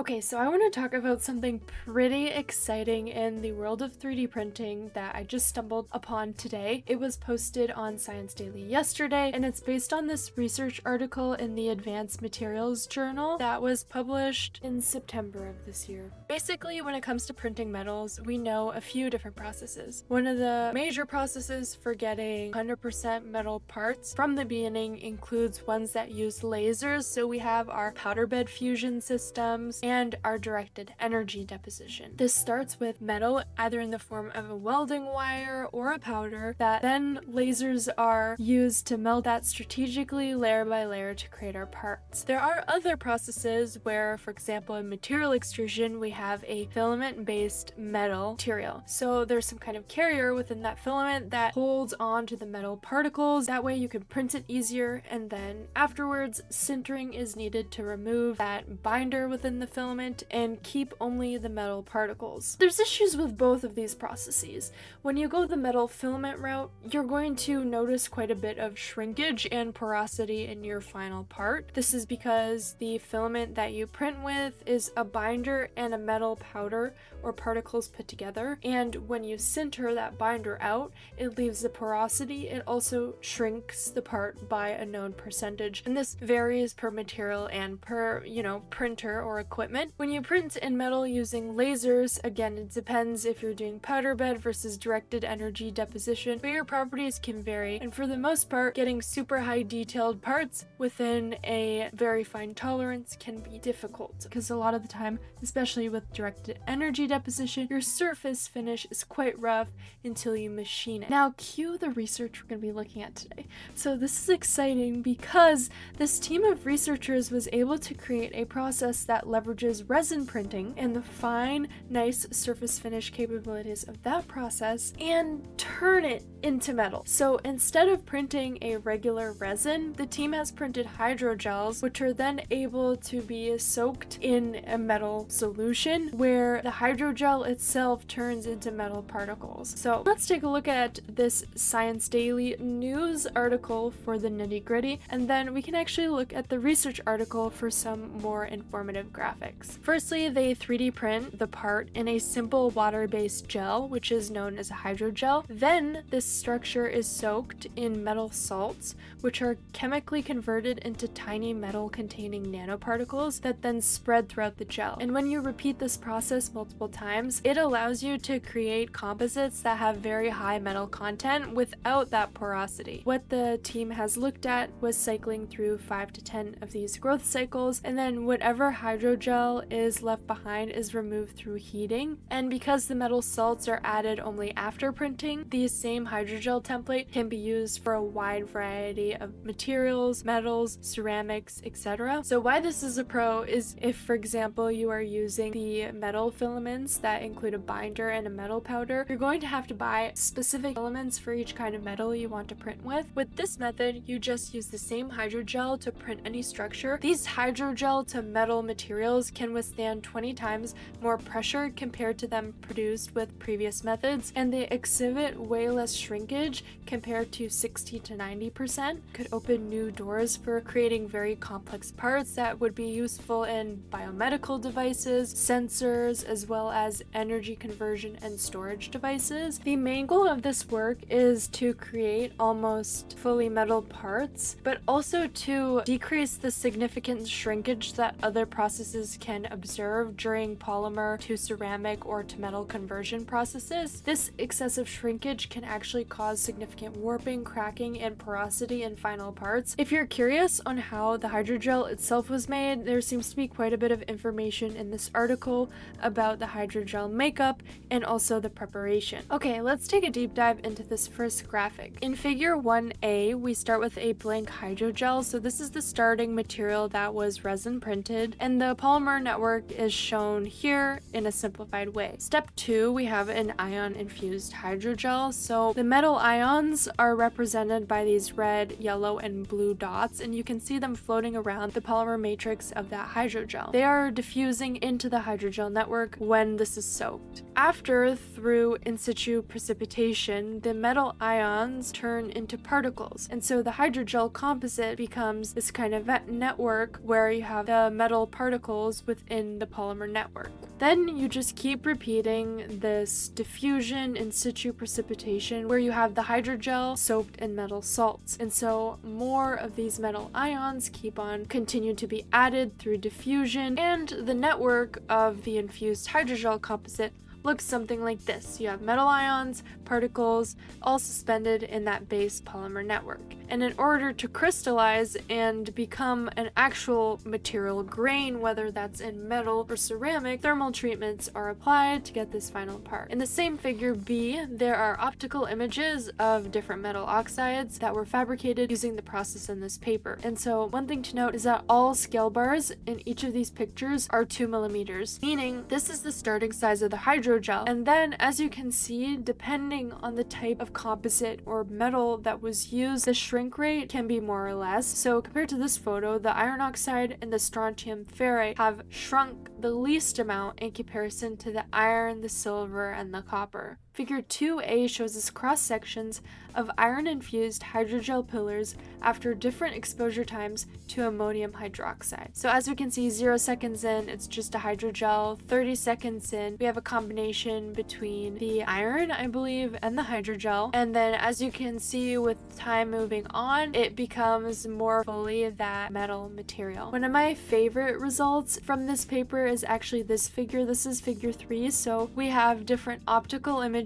Okay, so I want to talk about something pretty exciting in the world of 3D printing that I just stumbled upon today. It was posted on Science Daily yesterday, and it's based on this research article in the Advanced Materials Journal that was published in September of this year. Basically, when it comes to printing metals, we know a few different processes. One of the major processes for getting 100% metal parts from the beginning includes ones that use lasers. So we have our powder bed fusion systems and our directed energy deposition. This starts with metal either in the form of a welding wire or a powder that then lasers are used to melt that strategically layer by layer to create our parts. There are other processes where, for example, in material extrusion, we have a filament-based metal material. So there's some kind of carrier within that filament that holds on to the metal particles. That way you can print it easier, and then afterwards sintering is needed to remove that binder within the filament and keep only the metal particles. There's issues with both of these processes. When you go the metal filament route, you're going to notice quite a bit of shrinkage and porosity in your final part. This is because the filament that you print with is a binder and a metal powder or particles put together, and when you sinter that binder out, it leaves the porosity. It also shrinks the part by a known percentage, and this varies per material and per, printer or equipment. When you print in metal using lasers, again, it depends if you're doing powder bed versus directed energy deposition, but your properties can vary, and for the most part, getting super high detailed parts within a very fine tolerance can be difficult, because a lot of the time, especially with directed energy deposition, your surface finish is quite rough until you machine it. Now, cue the research we're going to be looking at today. So this is exciting because this team of researchers was able to create a process that leverages resin printing and the fine, nice surface finish capabilities of that process and turn it into metal. So instead of printing a regular resin, the team has printed hydrogels, which are then able to be soaked in a metal solution where the hydrogel itself turns into metal particles. So let's take a look at this Science Daily news article for the nitty-gritty, and then we can actually look at the research article for some more informative graphics. Firstly, they 3D print the part in a simple water-based gel, which is known as a hydrogel. Then this structure is soaked in metal salts, which are chemically converted into tiny metal-containing nanoparticles that then spread throughout the gel. And when you repeat this process multiple times, it allows you to create composites that have very high metal content without that porosity. What the team has looked at was cycling through 5 to 10 of these growth cycles, and then whatever hydrogel is left behind is removed through heating. And because the metal salts are added only after printing, the same hydrogel template can be used for a wide variety of materials, metals, ceramics, etc. So why this is a pro is if, for example, you are using the metal filaments that include a binder and a metal powder, you're going to have to buy specific filaments for each kind of metal you want to print with. With this method, you just use the same hydrogel to print any structure. These hydrogel to metal materials can withstand 20 times more pressure compared to them produced with previous methods, and they exhibit way less shrinkage compared to 60 to 90%. Could open new doors for creating very complex parts that would be useful in biomedical devices, sensors, as well as energy conversion and storage devices. The main goal of this work is to create almost fully metal parts, but also to decrease the significant shrinkage that other processes can observe during polymer to ceramic or to metal conversion processes. This excessive shrinkage can actually cause significant warping, cracking, and porosity in final parts. If you're curious on how the hydrogel itself was made, there seems to be quite a bit of information in this article about the hydrogel makeup and also the preparation. Okay, let's take a deep dive into this first graphic. In figure 1a, we start with a blank hydrogel. So this is the starting material that was resin printed, and the polymer network is shown here in a simplified way. Step 2, we have an ion infused hydrogel. So the metal ions are represented by these red, yellow, and blue dots, and you can see them floating around the polymer matrix of that hydrogel. They are diffusing into the hydrogel network when this is soaked. After, through in situ precipitation, the metal ions turn into particles, and so the hydrogel composite becomes this kind of network where you have the metal particles hydrogels within the polymer network. Then you just keep repeating this diffusion in situ precipitation where you have the hydrogel soaked in metal salts. And so more of these metal ions keep on continue to be added through diffusion, and the network of the infused hydrogel composite looks something like this. You have metal ions, particles, all suspended in that base polymer network. And in order to crystallize and become an actual material grain, whether that's in metal or ceramic, thermal treatments are applied to get this final part. In the same figure B, there are optical images of different metal oxides that were fabricated using the process in this paper. And so one thing to note is that all scale bars in each of these pictures are 2 millimeters, meaning this is the starting size of the hydrogel. And then, as you can see, depending on the type of composite or metal that was used, the shrink rate can be more or less. So compared to this photo, the iron oxide and the strontium ferrite have shrunk the least amount in comparison to the iron, the silver, and the copper. Figure 2A shows us cross-sections of iron-infused hydrogel pillars after different exposure times to ammonium hydroxide. So as we can see, 0 seconds in, it's just a hydrogel. 30 seconds in, we have a combination between the iron, I believe, and the hydrogel. And then as you can see, with time moving on, it becomes more fully that metal material. One of my favorite results from this paper is actually this figure. This is figure 3. So we have different optical images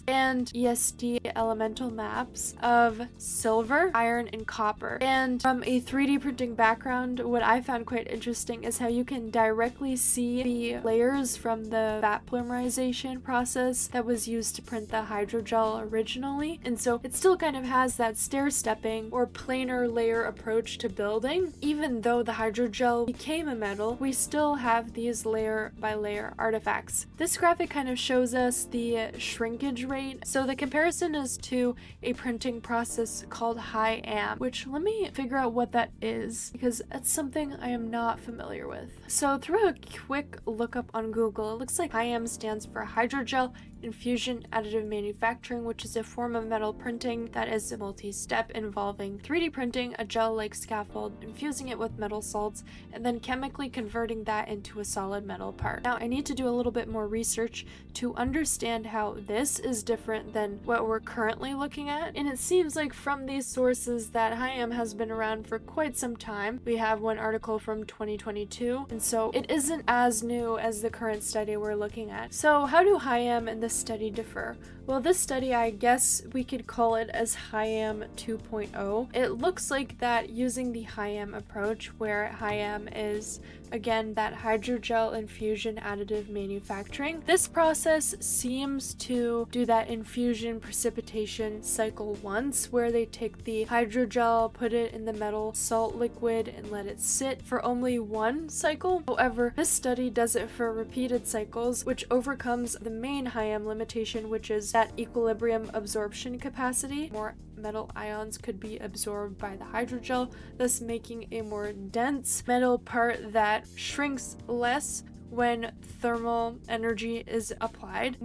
and ESD elemental maps of silver, iron, and copper. And from a 3D printing background, what I found quite interesting is how you can directly see the layers from the vat polymerization process that was used to print the hydrogel originally. And so it still kind of has that stair-stepping or planar layer approach to building. Even though the hydrogel became a metal, we still have these layer by layer artifacts. This graphic kind of shows us the shrinkage rate. So the comparison is to a printing process called HIAM, which let me figure out what that is because it's something I am not familiar with. So through a quick lookup on Google, it looks like HIAM stands for hydrogel infusion additive manufacturing, which is a form of metal printing that is a multi-step involving 3D printing a gel-like scaffold, infusing it with metal salts, and then chemically converting that into a solid metal part. Now, I need to do a little bit more research to understand how this is different than what we're currently looking at, and it seems like from these sources that HIAM has been around for quite some time. We have one article from 2022, and so it isn't as new as the current study we're looking at. So how do HIAM and this study differ? Well, this study, I guess we could call it as HIAM 2.0. It looks like that using the HIAM approach, where HIAM is again that hydrogel infusion additive manufacturing. This process seems to do that infusion precipitation cycle once, where they take the hydrogel, put it in the metal salt liquid, and let it sit for only one cycle. However, this study does it for repeated cycles, which overcomes the main HIAM limitation, which is that equilibrium absorption capacity. More metal ions could be absorbed by the hydrogel, thus making a more dense metal part that shrinks less when thermal energy is applied.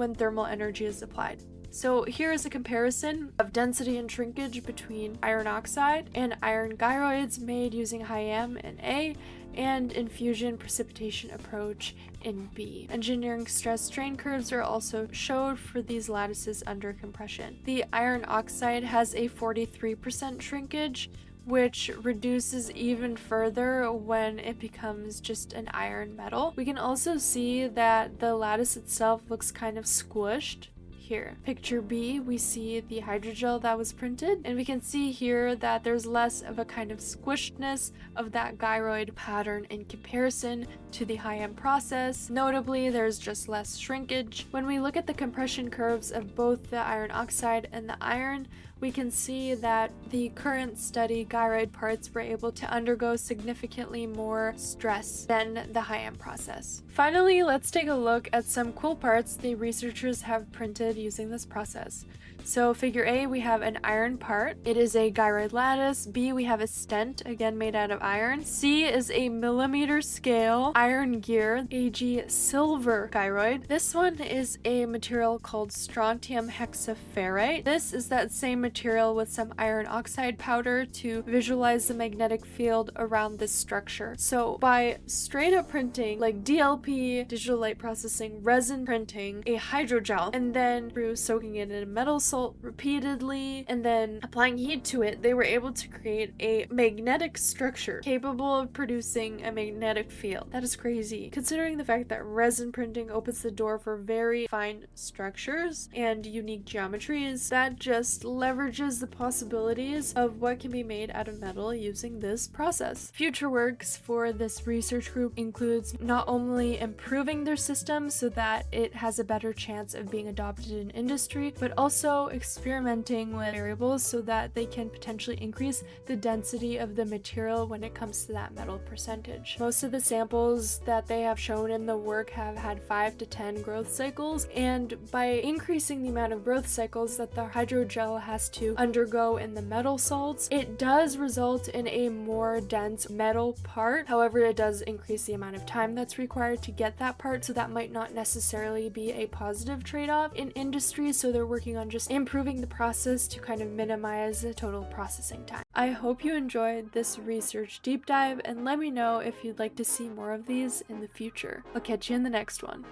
So here is a comparison of density and shrinkage between iron oxide and iron gyroids made using HIAM in A and infusion precipitation approach in B. Engineering stress strain curves are also showed for these lattices under compression. The iron oxide has a 43% shrinkage, which reduces even further when it becomes just an iron metal. We can also see that the lattice itself looks kind of squished. Here, picture B, we see the hydrogel that was printed, and we can see here that there's less of a kind of squishedness of that gyroid pattern in comparison to the HIAM process. Notably, there's just less shrinkage. When we look at the compression curves of both the iron oxide and the iron, we can see that the current study gyroid parts were able to undergo significantly more stress than the HIAM process. Finally, let's take a look at some cool parts the researchers have printed using this process. So figure A, we have an iron part. It is a gyroid lattice. B, we have a stent, again made out of iron. C is a millimeter scale iron gear. AG, silver gyroid. This one is a material called strontium hexaferrite. This is that same material with some iron oxide powder to visualize the magnetic field around this structure. So by straight up printing like DLP, digital light processing, resin printing, a hydrogel, and then through soaking it in a metal salt repeatedly and then applying heat to it, they were able to create a magnetic structure capable of producing a magnetic field. That is crazy, considering the fact that resin printing opens the door for very fine structures and unique geometries. That just leverages the possibilities of what can be made out of metal using this process. Future works for this research group includes not only improving their system so that it has a better chance of being adopted in industry, but also experimenting with variables so that they can potentially increase the density of the material when it comes to that metal percentage. Most of the samples that they have shown in the work have had 5 to 10 growth cycles, and by increasing the amount of growth cycles that the hydrogel has to undergo in the metal salts, it does result in a more dense metal part. However, it does increase the amount of time that's required to get that part, so that might not necessarily be a positive trade-off in industry, so they're working on just improving the process to kind of minimize the total processing time. I hope you enjoyed this research deep dive, and let me know if you'd like to see more of these in the future. I'll catch you in the next one.